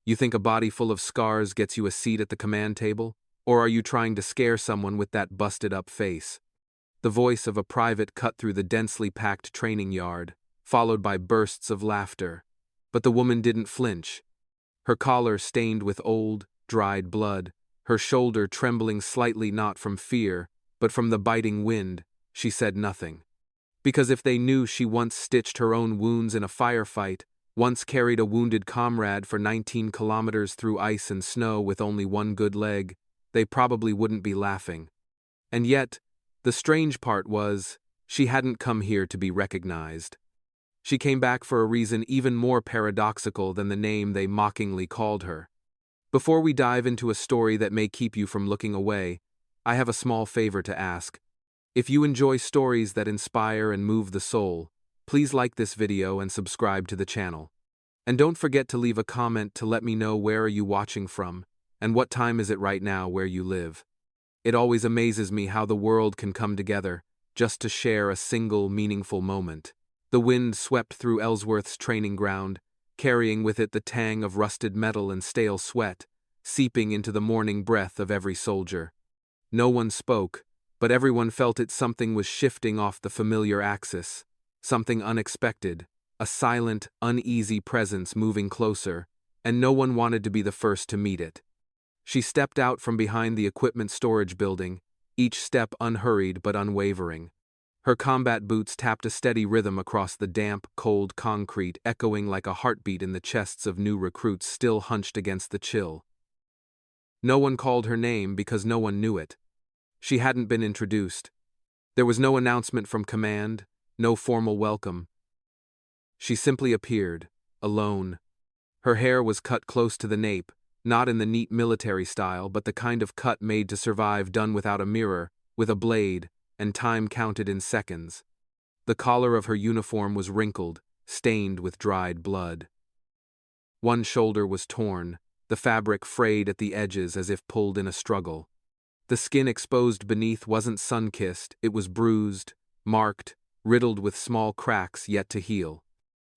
You think a body full of scars gets you a seat at the command table? Or are you trying to scare someone with that busted-up face? The voice of a private cut through the densely packed training yard, followed by bursts of laughter. But the woman didn't flinch. Her collar stained with old, dried blood, her shoulder trembling slightly not from fear, but from the biting wind, she said nothing. Because if they knew she once stitched her own wounds in a firefight, once carried a wounded comrade for 19 kilometers through ice and snow with only one good leg, they probably wouldn't be laughing. And yet, the strange part was, she hadn't come here to be recognized. She came back for a reason even more paradoxical than the name they mockingly called her. Before we dive into a story that may keep you from looking away, I have a small favor to ask. If you enjoy stories that inspire and move the soul, please like this video and subscribe to the channel. And don't forget to leave a comment to let me know where are you watching from, and what time is it right now where you live. It always amazes me how the world can come together, just to share a single meaningful moment. The wind swept through Ellsworth's training ground, carrying with it the tang of rusted metal and stale sweat, seeping into the morning breath of every soldier. No one spoke, but everyone felt something was shifting off the familiar axis, something unexpected, a silent, uneasy presence moving closer, and no one wanted to be the first to meet it. She stepped out from behind the equipment storage building, each step unhurried but unwavering. Her combat boots tapped a steady rhythm across the damp, cold concrete, echoing like a heartbeat in the chests of new recruits still hunched against the chill. No one called her name because no one knew it. She hadn't been introduced. There was no announcement from command, no formal welcome. She simply appeared, alone. Her hair was cut close to the nape, not in the neat military style, but the kind of cut made to survive, done without a mirror, with a blade, and time counted in seconds. The collar of her uniform was wrinkled, stained with dried blood. One shoulder was torn, the fabric frayed at the edges as if pulled in a struggle. The skin exposed beneath wasn't sun-kissed, it was bruised, marked, riddled with small cracks yet to heal.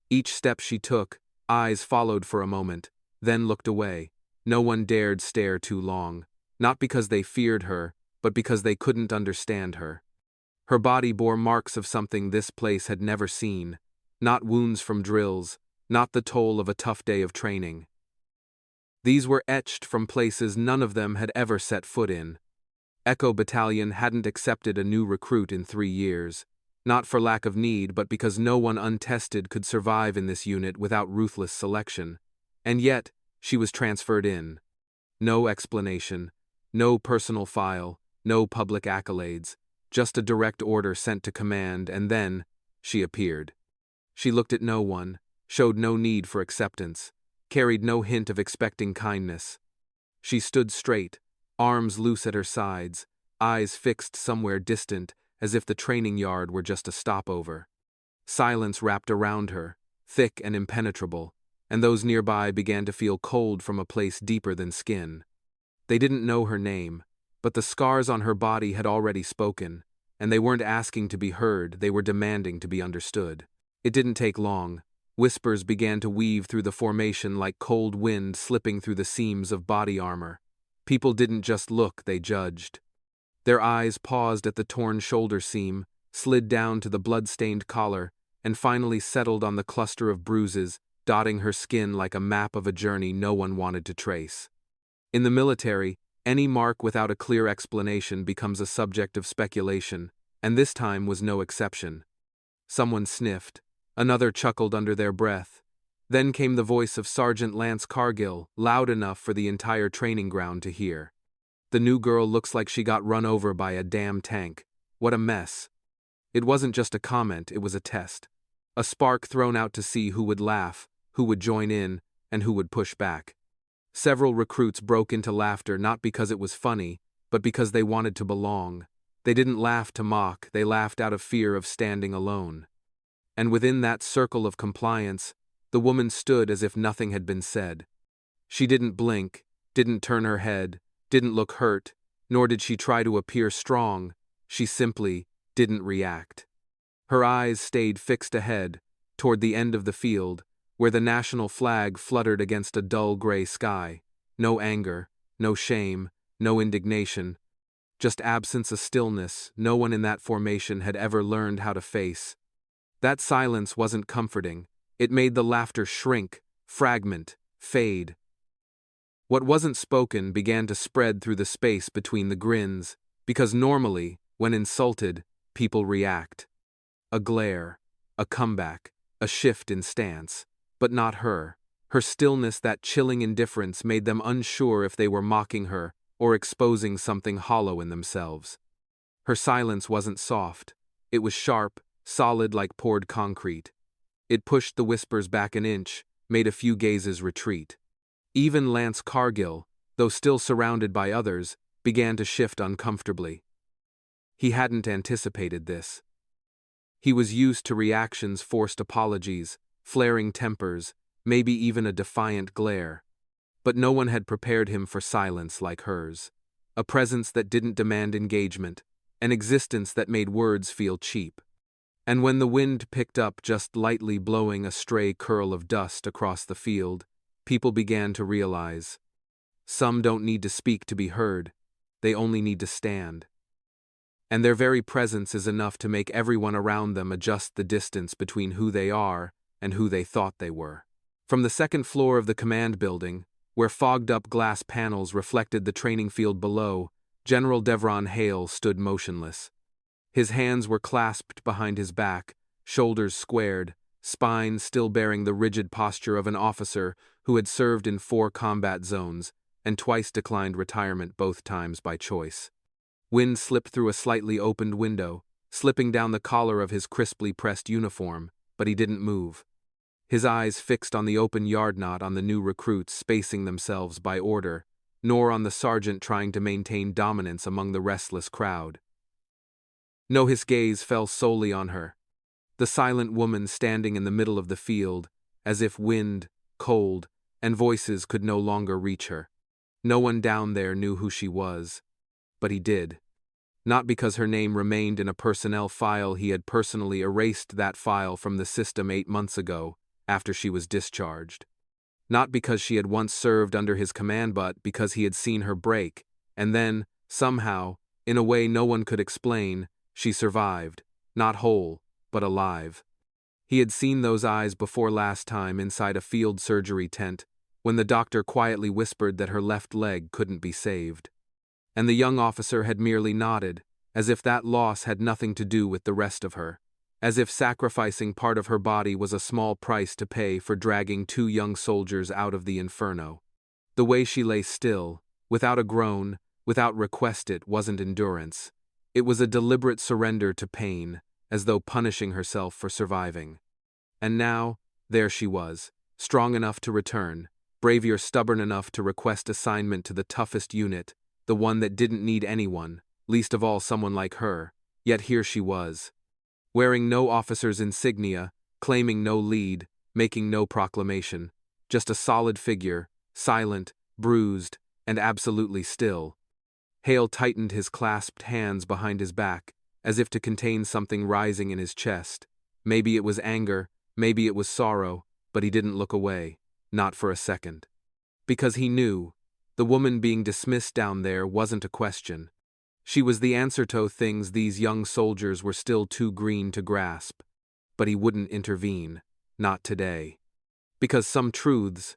Each step she took, eyes followed for a moment, then looked away. No one dared stare too long, not because they feared her, but because they couldn't understand her. Her body bore marks of something this place had never seen, not wounds from drills, not the toll of a tough day of training. These were etched from places none of them had ever set foot in. Echo Battalion hadn't accepted a new recruit in 3 years, not for lack of need but because no one untested could survive in this unit without ruthless selection. And yet, she was transferred in. No explanation, no personal file, no public accolades, just a direct order sent to command, and then she appeared. She looked at no one, showed no need for acceptance, carried no hint of expecting kindness. She stood straight, arms loose at her sides, eyes fixed somewhere distant, as if the training yard were just a stopover. Silence wrapped around her, thick and impenetrable, and those nearby began to feel cold from a place deeper than skin. They didn't know her name, but the scars on her body had already spoken, and they weren't asking to be heard, they were demanding to be understood. It didn't take long. Whispers began to weave through the formation like cold wind slipping through the seams of body armor. People didn't just look, they judged. Their eyes paused at the torn shoulder seam, slid down to the blood-stained collar, and finally settled on the cluster of bruises, dotting her skin like a map of a journey no one wanted to trace. In the military, any mark without a clear explanation becomes a subject of speculation, and this time was no exception. Someone sniffed, another chuckled under their breath. Then came the voice of Sergeant Lance Cargill, loud enough for the entire training ground to hear. "The new girl looks like she got run over by a damn tank. What a mess." It wasn't just a comment, it was a test. A spark thrown out to see who would laugh, who would join in, and who would push back. Several recruits broke into laughter not because it was funny, but because they wanted to belong. They didn't laugh to mock, they laughed out of fear of standing alone. And within that circle of compliance, the woman stood as if nothing had been said. She didn't blink, didn't turn her head, didn't look hurt, nor did she try to appear strong. She simply didn't react. Her eyes stayed fixed ahead, toward the end of the field, where the national flag fluttered against a dull gray sky. No anger, no shame, no indignation. Just absence, a stillness no one in that formation had ever learned how to face. That silence wasn't comforting. It made the laughter shrink, fragment, fade. What wasn't spoken began to spread through the space between the grins, because normally, when insulted, people react. A glare, a comeback, a shift in stance. But not her. Her stillness, that chilling indifference, made them unsure if they were mocking her or exposing something hollow in themselves. Her silence wasn't soft. It was sharp, solid like poured concrete. It pushed the whispers back an inch, made a few gazes retreat. Even Lance Cargill, though still surrounded by others, began to shift uncomfortably. He hadn't anticipated this. He was used to reactions, forced apologies, flaring tempers, maybe even a defiant glare. But no one had prepared him for silence like hers. A presence that didn't demand engagement, an existence that made words feel cheap. And when the wind picked up, just lightly blowing a stray curl of dust across the field, people began to realize. Some don't need to speak to be heard, they only need to stand. And their very presence is enough to make everyone around them adjust the distance between who they are and who they thought they were. From the second floor of the command building, where fogged-up glass panels reflected the training field below, General Devron Hale stood motionless. His hands were clasped behind his back, shoulders squared, spine still bearing the rigid posture of an officer who had served in 4 combat zones and twice declined retirement, both times by choice. Wind slipped through a slightly opened window, slipping down the collar of his crisply pressed uniform, but he didn't move. His eyes fixed on the open yard, not on the new recruits spacing themselves by order, nor on the sergeant trying to maintain dominance among the restless crowd. No, his gaze fell solely on her, the silent woman standing in the middle of the field, as if wind, cold, and voices could no longer reach her. No one down there knew who she was, but he did. Not because her name remained in a personnel file. He had personally erased that file from the system 8 months ago, after she was discharged. Not because she had once served under his command, but because he had seen her break, and then, somehow, in a way no one could explain, she survived, not whole, but alive. He had seen those eyes before last time inside a field surgery tent, when the doctor quietly whispered that her left leg couldn't be saved. And the young officer had merely nodded, as if that loss had nothing to do with the rest of her, as if sacrificing part of her body was a small price to pay for dragging 2 young soldiers out of the inferno. The way she lay still, without a groan, without request, it wasn't endurance. It was a deliberate surrender to pain, as though punishing herself for surviving. And now, there she was, strong enough to return, brave yet stubborn enough to request assignment to the toughest unit, the one that didn't need anyone, least of all someone like her, yet here she was. Wearing no officer's insignia, claiming no lead, making no proclamation, just a solid figure, silent, bruised, and absolutely still. Hale tightened his clasped hands behind his back, as if to contain something rising in his chest. Maybe it was anger, maybe it was sorrow, but he didn't look away, not for a second. Because he knew, the woman being dismissed down there wasn't a question. She was the answer to things these young soldiers were still too green to grasp. But he wouldn't intervene, not today. Because some truths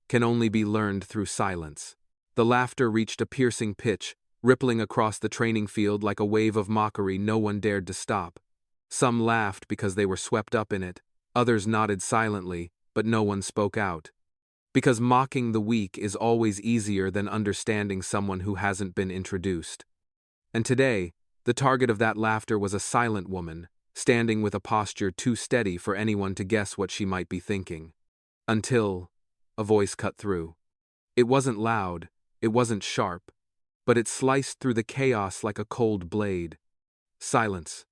can only be learned through silence. The laughter reached a piercing pitch, rippling across the training field like a wave of mockery no one dared to stop. Some laughed because they were swept up in it, others nodded silently, but no one spoke out. Because mocking the weak is always easier than understanding someone who hasn't been introduced. And today, the target of that laughter was a silent woman, standing with a posture too steady for anyone to guess what she might be thinking. Until a voice cut through. It wasn't loud, it wasn't sharp, but it sliced through the chaos like a cold blade. Silence.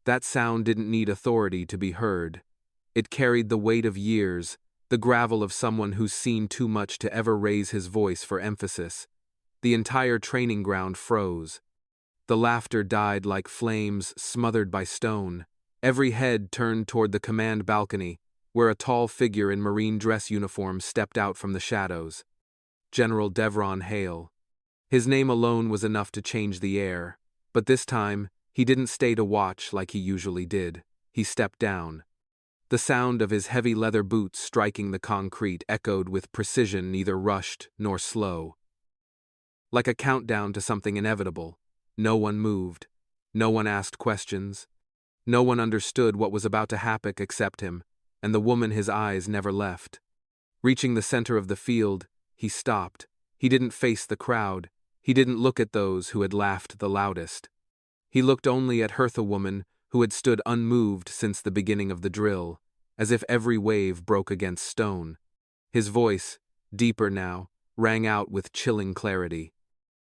That sound didn't need authority to be heard. It carried the weight of years, the gravel of someone who's seen too much to ever raise his voice for emphasis. The entire training ground froze. The laughter died like flames smothered by stone. Every head turned toward the command balcony, where a tall figure in marine dress uniform stepped out from the shadows. General Devron Hale. His name alone was enough to change the air, but this time, he didn't stay to watch like he usually did. He stepped down. The sound of his heavy leather boots striking the concrete echoed with precision, neither rushed nor slow. Like a countdown to something inevitable, no one moved. No one asked questions. No one understood what was about to happen except him, and the woman his eyes never left. Reaching the center of the field, he stopped. He didn't face the crowd. He didn't look at those who had laughed the loudest. He looked only at Hertha woman, who had stood unmoved since the beginning of the drill, as if every wave broke against stone. His voice, deeper now, rang out with chilling clarity.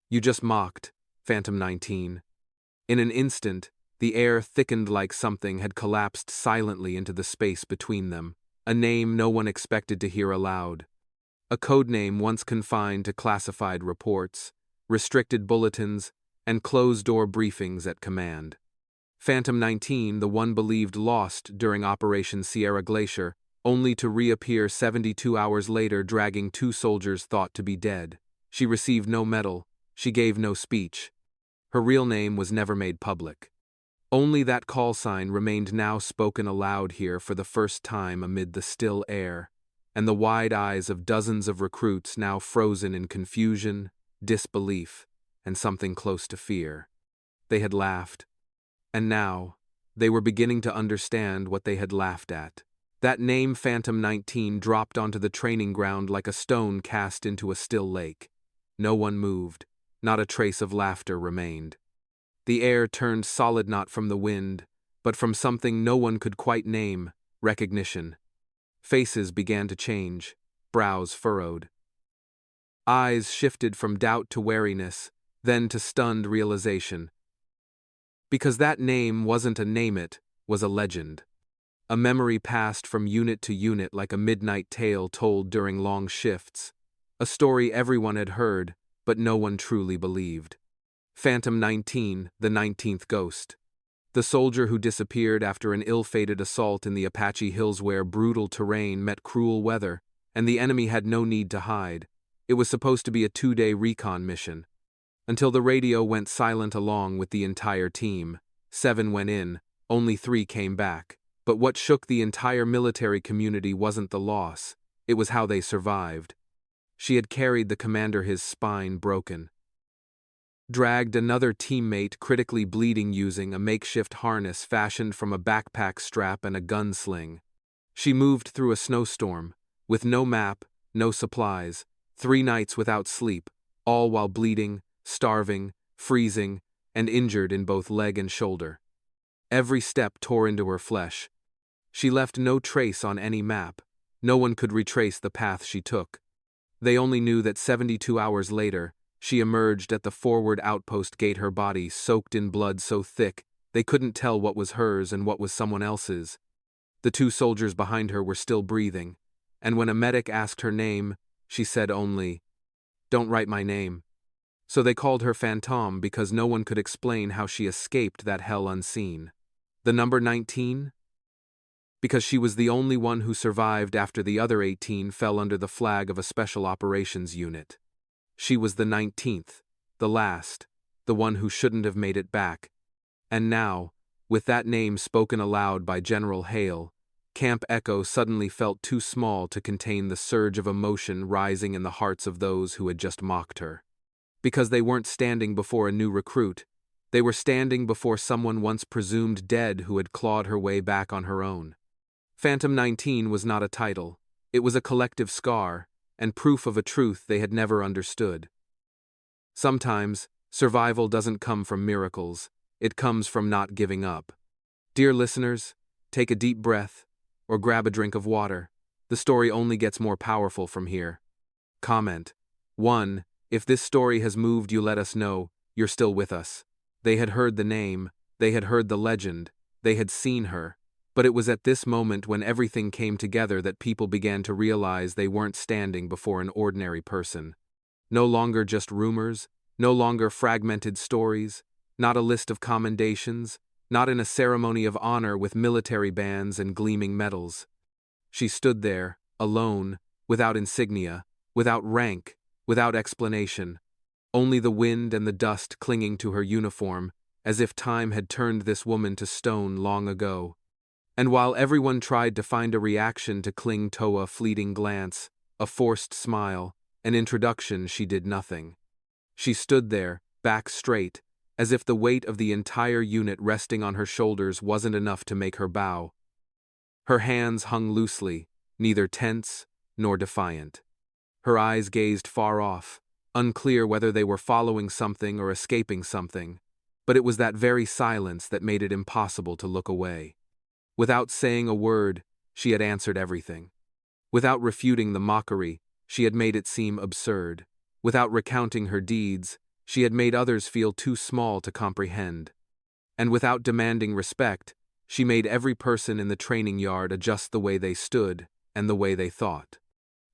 "You just mocked, Phantom 19. In an instant, the air thickened like something had collapsed silently into the space between them, a name no one expected to hear aloud. A codename once confined to classified reports, restricted bulletins, and closed-door briefings at command. Phantom 19, the one believed lost during Operation Sierra Glacier, only to reappear 72 hours later dragging 2 soldiers thought to be dead. She received no medal, she gave no speech. Her real name was never made public. Only that call sign remained now spoken aloud here for the first time amid the still air, and the wide eyes of dozens of recruits now frozen in confusion, disbelief, and something close to fear. They had laughed. And now, they were beginning to understand what they had laughed at. That name Phantom 19 dropped onto the training ground like a stone cast into a still lake. No one moved. Not a trace of laughter remained. The air turned solid not from the wind, but from something no one could quite name, recognition. Faces began to change, brows furrowed. Eyes shifted from doubt to wariness, then to stunned realization. Because that name wasn't a name-it, was a legend. A memory passed from unit to unit like a midnight tale told during long shifts. A story everyone had heard, but no one truly believed. Phantom 19, the 19th ghost. The soldier who disappeared after an ill-fated assault in the Apache Hills where brutal terrain met cruel weather, and the enemy had no need to hide. It was supposed to be a 2-day recon mission. Until the radio went silent along with the entire team. 7 went in, only 3 came back. But what shook the entire military community wasn't the loss, it was how they survived. She had carried the commander, his spine broken. Dragged another teammate critically bleeding using a makeshift harness fashioned from a backpack strap and a gun sling. She moved through a snowstorm, with no map, no supplies, 3 nights without sleep, all while bleeding, starving, freezing, and injured in both leg and shoulder. Every step tore into her flesh. She left no trace on any map. No one could retrace the path she took. They only knew that 72 hours later, she emerged at the forward outpost gate, her body soaked in blood so thick they couldn't tell what was hers and what was someone else's. The 2 soldiers behind her were still breathing, and when a medic asked her name, she said only, "Don't write my name." So they called her Phantom because no one could explain how she escaped that hell unseen. The number 19? Because she was the only one who survived after the other 18 fell under the flag of a special operations unit. She was the 19th, the last, the one who shouldn't have made it back. And now, with that name spoken aloud by General Hale, Camp Echo suddenly felt too small to contain the surge of emotion rising in the hearts of those who had just mocked her. Because they weren't standing before a new recruit, they were standing before someone once presumed dead who had clawed her way back on her own. Phantom 19 was not a title, it was a collective scar, and proof of a truth they had never understood. Sometimes, survival doesn't come from miracles, it comes from not giving up. Dear listeners, take a deep breath, or grab a drink of water. The story only gets more powerful from here. Comment. 1. If this story has moved you, let us know you're still with us. They had heard the name, they had heard the legend, they had seen her. But it was at this moment when everything came together that people began to realize they weren't standing before an ordinary person. No longer just rumors, no longer fragmented stories, not a list of commendations, not in a ceremony of honor with military bands and gleaming medals. She stood there, alone, without insignia, without rank, without explanation, only the wind and the dust clinging to her uniform, as if time had turned this woman to stone long ago. And while everyone tried to find a reaction to Kling Toa, fleeting glance, a forced smile, an introduction, she did nothing. She stood there, back straight, as if the weight of the entire unit resting on her shoulders wasn't enough to make her bow. Her hands hung loosely, neither tense nor defiant. Her eyes gazed far off, unclear whether they were following something or escaping something, but it was that very silence that made it impossible to look away. Without saying a word, she had answered everything. Without refuting the mockery, she had made it seem absurd. Without recounting her deeds, she had made others feel too small to comprehend. And without demanding respect, she made every person in the training yard adjust the way they stood and the way they thought.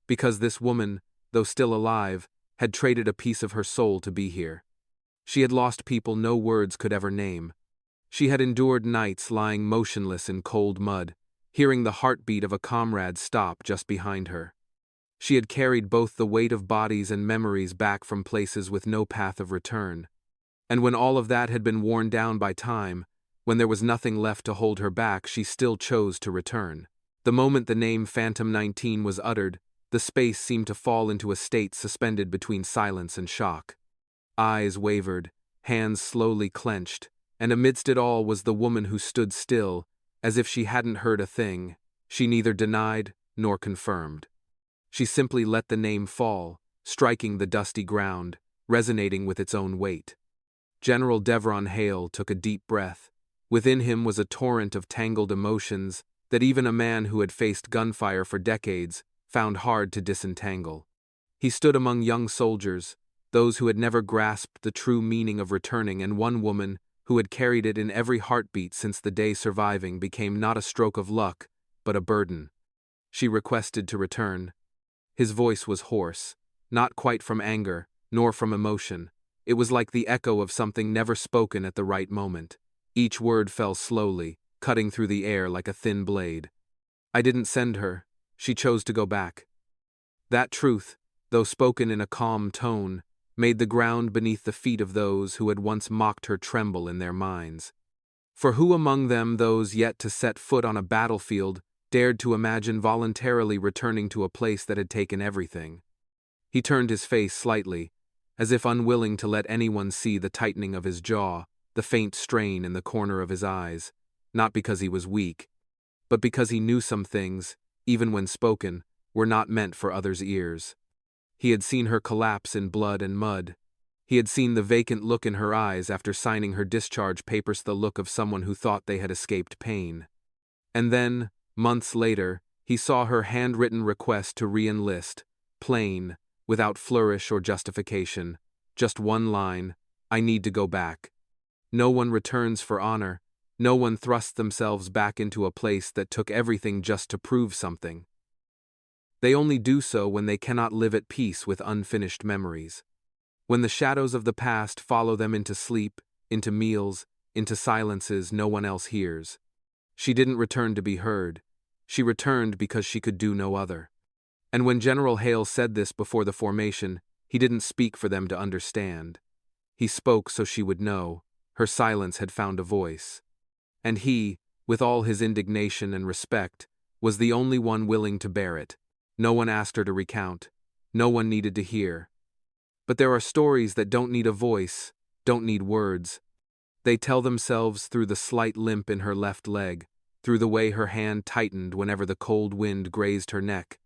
Because this woman, though still alive, had traded a piece of her soul to be here. She had lost people no words could ever name. She had endured nights lying motionless in cold mud, hearing the heartbeat of a comrade stop just behind her. She had carried both the weight of bodies and memories back from places with no path of return. And when all of that had been worn down by time, when there was nothing left to hold her back, she still chose to return. The moment the name Phantom 19 was uttered, the space seemed to fall into a state suspended between silence and shock. Eyes wavered, hands slowly clenched, and amidst it all was the woman who stood still, as if she hadn't heard a thing. She neither denied nor confirmed. She simply let the name fall, striking the dusty ground, resonating with its own weight. General Devron Hale took a deep breath. Within him was a torrent of tangled emotions that even a man who had faced gunfire for decades found hard to disentangle. He stood among young soldiers, those who had never grasped the true meaning of returning, and one woman who had carried it in every heartbeat since the day surviving became not a stroke of luck, but a burden. She requested to return. His voice was hoarse, not quite from anger, nor from emotion. It was like the echo of something never spoken at the right moment. Each word fell slowly, cutting through the air like a thin blade. I didn't send her. She chose to go back. That truth, though spoken in a calm tone, made the ground beneath the feet of those who had once mocked her tremble in their minds. For who among them, those yet to set foot on a battlefield, dared to imagine voluntarily returning to a place that had taken everything? He turned his face slightly, as if unwilling to let anyone see the tightening of his jaw, the faint strain in the corner of his eyes, not because he was weak, but because he knew some things, even when spoken, were not meant for others' ears. He had seen her collapse in blood and mud. He had seen the vacant look in her eyes after signing her discharge papers, the look of someone who thought they had escaped pain. And then, months later, he saw her handwritten request to re-enlist, plain, without flourish or justification, just one line: I need to go back. No one returns for honor. No one thrusts themselves back into a place that took everything just to prove something. They only do so when they cannot live at peace with unfinished memories. When the shadows of the past follow them into sleep, into meals, into silences no one else hears. She didn't return to be heard. She returned because she could do no other. And when General Hale said this before the formation, he didn't speak for them to understand. He spoke so she would know. Her silence had found a voice. And he, with all his indignation and respect, was the only one willing to bear it. No one asked her to recount. No one needed to hear. But there are stories that don't need a voice, don't need words. They tell themselves through the slight limp in her left leg, through the way her hand tightened whenever the cold wind grazed her neck,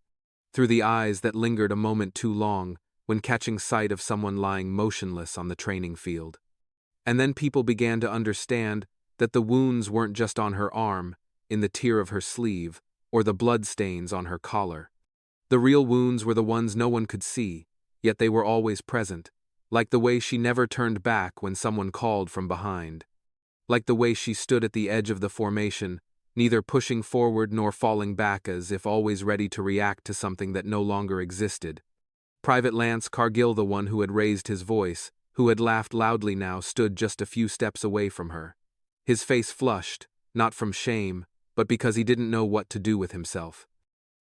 through the eyes that lingered a moment too long when catching sight of someone lying motionless on the training field. And then people began to understand that the wounds weren't just on her arm, in the tear of her sleeve, or the bloodstains on her collar. The real wounds were the ones no one could see, yet they were always present, like the way she never turned back when someone called from behind. Like the way she stood at the edge of the formation, neither pushing forward nor falling back, as if always ready to react to something that no longer existed. Private Lance Cargill, the one who had raised his voice, who had laughed loudly now, stood just a few steps away from her. His face flushed, not from shame, but because he didn't know what to do with himself.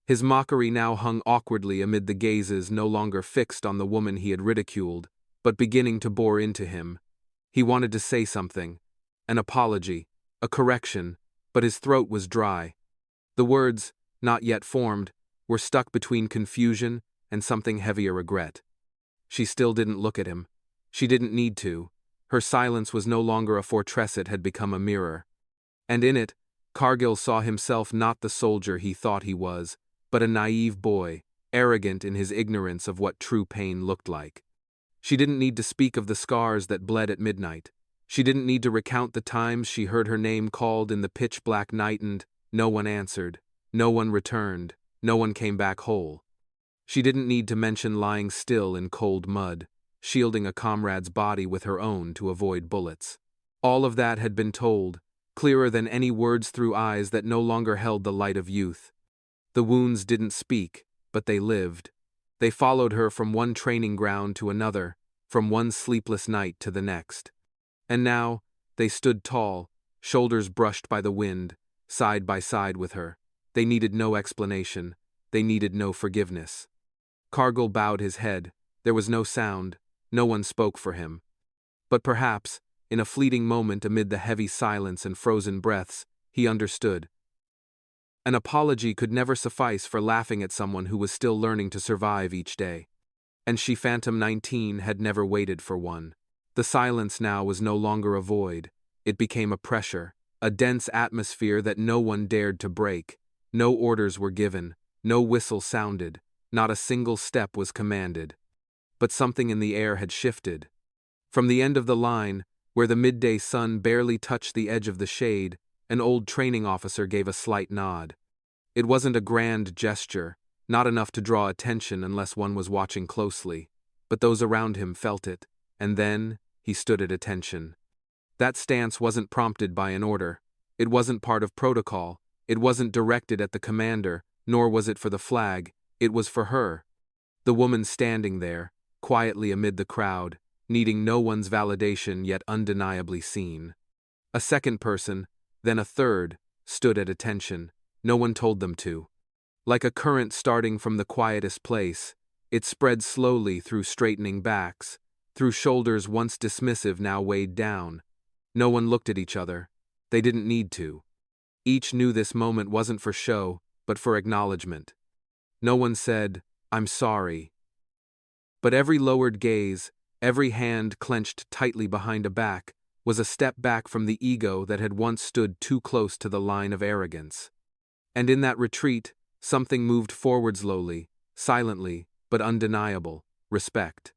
His mockery now hung awkwardly amid the gazes no longer fixed on the woman he had ridiculed, but beginning to bore into him. He wanted to say something, an apology, a correction, but his throat was dry. The words, not yet formed, were stuck between confusion and something heavier regret. She still didn't look at him. She didn't need to. Her silence was no longer a fortress, it had become a mirror. And in it, Cargill saw himself not the soldier he thought he was, but a naive boy, arrogant in his ignorance of what true pain looked like. She didn't need to speak of the scars that bled at midnight. She didn't need to recount the times she heard her name called in the pitch-black night and no one answered, no one returned, no one came back whole. She didn't need to mention lying still in cold mud, shielding a comrade's body with her own to avoid bullets. All of that had been told, clearer than any words through eyes that no longer held the light of youth. The wounds didn't speak, but they lived. They followed her from one training ground to another, from one sleepless night to the next. And now, they stood tall, shoulders brushed by the wind, side by side with her. They needed no explanation. They needed no forgiveness. Cargill bowed his head. There was no sound. No one spoke for him. But perhaps, in a fleeting moment amid the heavy silence and frozen breaths, he understood. An apology could never suffice for laughing at someone who was still learning to survive each day. And she, Phantom 19, had never waited for one. The silence now was no longer a void. It became a pressure, a dense atmosphere that no one dared to break. No orders were given, no whistle sounded, not a single step was commanded. But something in the air had shifted. From the end of the line, where the midday sun barely touched the edge of the shade, an old training officer gave a slight nod. It wasn't a grand gesture, not enough to draw attention unless one was watching closely, but those around him felt it, and then he stood at attention. That stance wasn't prompted by an order. It wasn't part of protocol. It wasn't directed at the commander, nor was it for the flag. It was for her. The woman standing there, quietly amid the crowd, needing no one's validation yet undeniably seen. A second person, then a third, stood at attention. No one told them to. Like a current starting from the quietest place, it spread slowly through straightening backs, through shoulders once dismissive now weighed down. No one looked at each other. They didn't need to. Each knew this moment wasn't for show, but for acknowledgement. No one said, "I'm sorry." But every lowered gaze, every hand clenched tightly behind a back, was a step back from the ego that had once stood too close to the line of arrogance. And in that retreat, something moved forward slowly, silently, but undeniable: respect.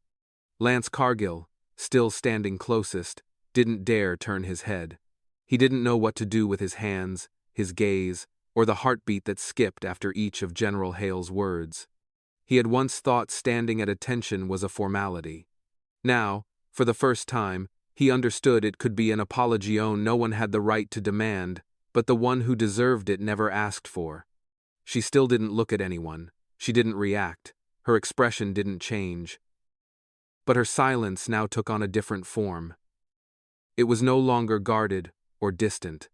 Lance Cargill, still standing closest, didn't dare turn his head. He didn't know what to do with his hands, his gaze, or the heartbeat that skipped after each of General Hale's words. He had once thought standing at attention was a formality. Now, for the first time, he understood it could be an apology no one had the right to demand, but the one who deserved it never asked for. She still didn't look at anyone. She didn't react. Her expression didn't change. But her silence now took on a different form. It was no longer guarded or distant.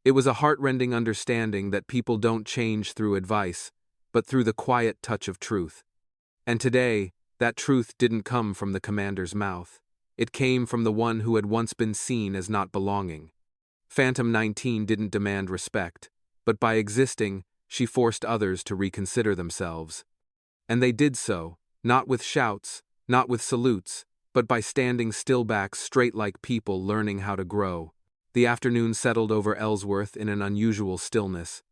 It was a heart-rending understanding that people don't change through advice, but through the quiet touch of truth. And today, that truth didn't come from the commander's mouth. It came from the one who had once been seen as not belonging. Phantom 19 didn't demand respect, but by existing, she forced others to reconsider themselves. And they did so, not with shouts, not with salutes, but by standing still back straight like people learning how to grow. The afternoon settled over Ellsworth in an unusual stillness.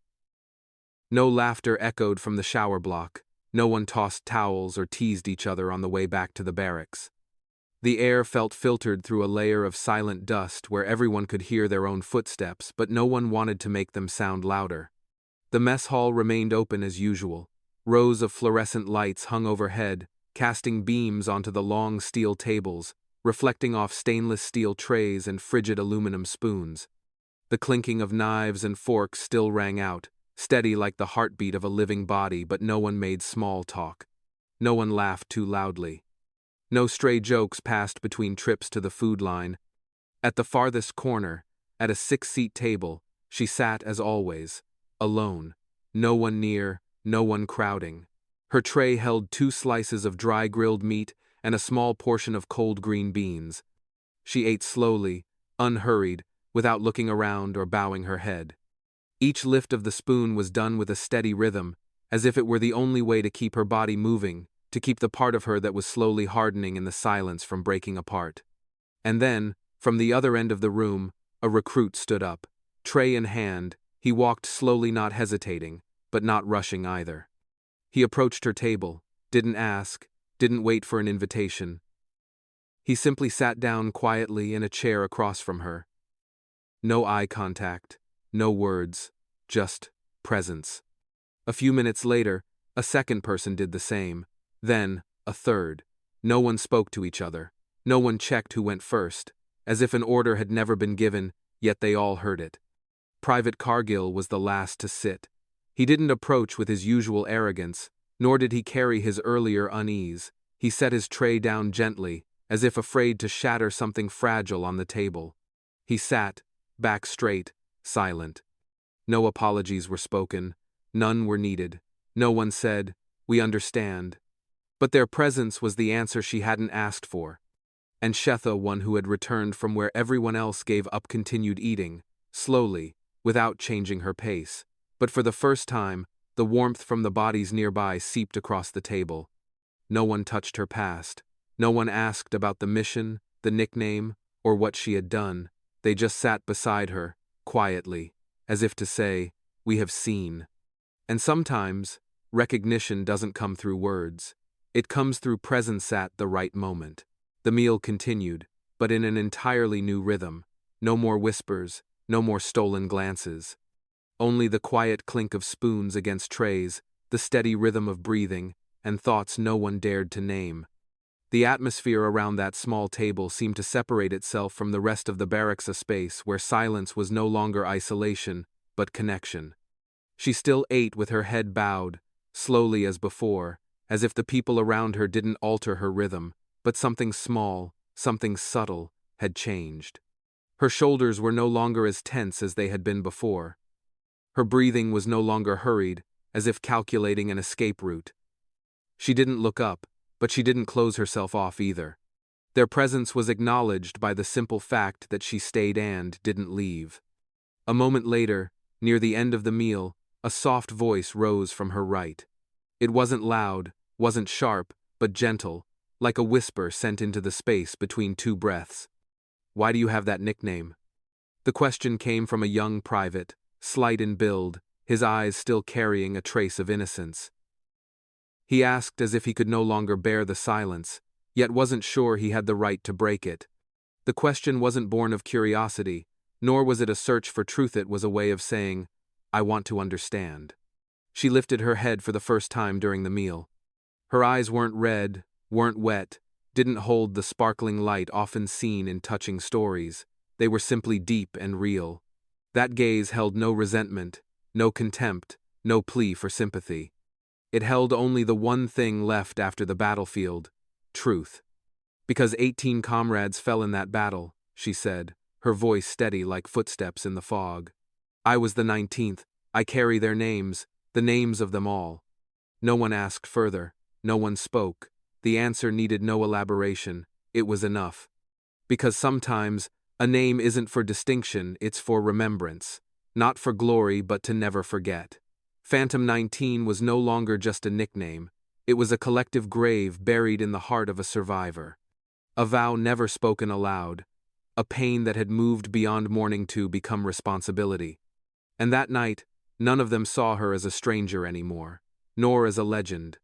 No laughter echoed from the shower block. No one tossed towels or teased each other on the way back to the barracks. The air felt filtered through a layer of silent dust where everyone could hear their own footsteps, but no one wanted to make them sound louder. The mess hall remained open as usual. Rows of fluorescent lights hung overhead, casting beams onto the long steel tables, reflecting off stainless steel trays and frigid aluminum spoons. The clinking of knives and forks still rang out, steady like the heartbeat of a living body, but no one made small talk. No one laughed too loudly. No stray jokes passed between trips to the food line. At the farthest corner, at a 6-seat table, she sat as always, alone. No one near, no one crowding. Her tray held 2 slices of dry grilled meat and a small portion of cold green beans. She ate slowly, unhurried, without looking around or bowing her head. Each lift of the spoon was done with a steady rhythm, as if it were the only way to keep her body moving, to keep the part of her that was slowly hardening in the silence from breaking apart. And then, from the other end of the room, a recruit stood up. Tray in hand, he walked slowly, not hesitating, but not rushing either. He approached her table, didn't ask, didn't wait for an invitation. He simply sat down quietly in a chair across from her. No eye contact, no words, just presence. A few minutes later, a second person did the same, then a third. No one spoke to each other. No one checked who went first, as if an order had never been given, yet they all heard it. Private Cargill was the last to sit. He didn't approach with his usual arrogance, nor did he carry his earlier unease. He set his tray down gently, as if afraid to shatter something fragile on the table. He sat, back straight, silent. No apologies were spoken, none were needed. No one said, "We understand." But their presence was the answer she hadn't asked for. And Shetha, one who had returned from where everyone else gave up, continued eating, slowly, without changing her pace. But for the first time, the warmth from the bodies nearby seeped across the table. No one touched her past. No one asked about the mission, the nickname, or what she had done. They just sat beside her, quietly, as if to say, "We have seen." And sometimes, recognition doesn't come through words. It comes through presence at the right moment. The meal continued, but in an entirely new rhythm. No more whispers, no more stolen glances. Only the quiet clink of spoons against trays, the steady rhythm of breathing, and thoughts no one dared to name. The atmosphere around that small table seemed to separate itself from the rest of the barracks, a space where silence was no longer isolation, but connection. She still ate with her head bowed, slowly as before, as if the people around her didn't alter her rhythm, but something small, something subtle, had changed. Her shoulders were no longer as tense as they had been before. Her breathing was no longer hurried, as if calculating an escape route. She didn't look up, but she didn't close herself off either. Their presence was acknowledged by the simple fact that she stayed and didn't leave. A moment later, near the end of the meal, a soft voice rose from her right. It wasn't loud, wasn't sharp, but gentle, like a whisper sent into the space between 2 breaths. "Why do you have that nickname?" The question came from a young private, slight in build, his eyes still carrying a trace of innocence. He asked as if he could no longer bear the silence, yet wasn't sure he had the right to break it. The question wasn't born of curiosity, nor was it a search for truth. It was a way of saying, "I want to understand." She lifted her head for the first time during the meal. Her eyes weren't red, weren't wet, didn't hold the sparkling light often seen in touching stories. They were simply deep and real. That gaze held no resentment, no contempt, no plea for sympathy. It held only the one thing left after the battlefield: truth. "Because 18 comrades fell in that battle," she said, her voice steady like footsteps in the fog. "I was the 19th, I carry their names, the names of them all." No one asked further, no one spoke. The answer needed no elaboration, it was enough. Because sometimes, a name isn't for distinction, it's for remembrance. Not for glory, but to never forget. Phantom 19 was no longer just a nickname, it was a collective grave buried in the heart of a survivor. A vow never spoken aloud, a pain that had moved beyond mourning to become responsibility. And that night, none of them saw her as a stranger anymore, nor as a legend.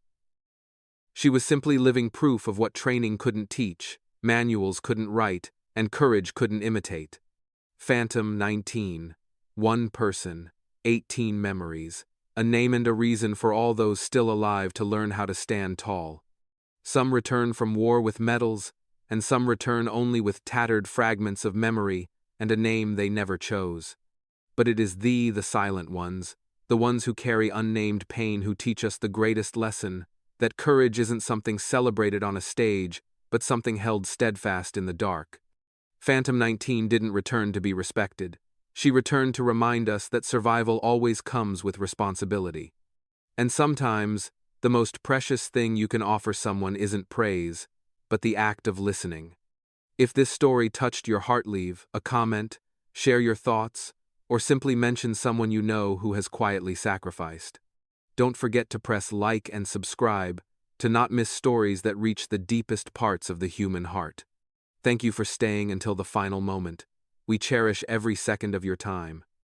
She was simply living proof of what training couldn't teach, manuals couldn't write, and courage couldn't imitate. Phantom 19. One person, 18 memories, a name and a reason for all those still alive to learn how to stand tall. Some return from war with medals, and some return only with tattered fragments of memory and a name they never chose. But it is the silent ones, the ones who carry unnamed pain, who teach us the greatest lesson, that courage isn't something celebrated on a stage, but something held steadfast in the dark. Phantom 19 didn't return to be respected. She returned to remind us that survival always comes with responsibility. And sometimes, the most precious thing you can offer someone isn't praise, but the act of listening. If this story touched your heart, leave a comment, share your thoughts, or simply mention someone you know who has quietly sacrificed. Don't forget to press like and subscribe to not miss stories that reach the deepest parts of the human heart. Thank you for staying until the final moment. We cherish every second of your time.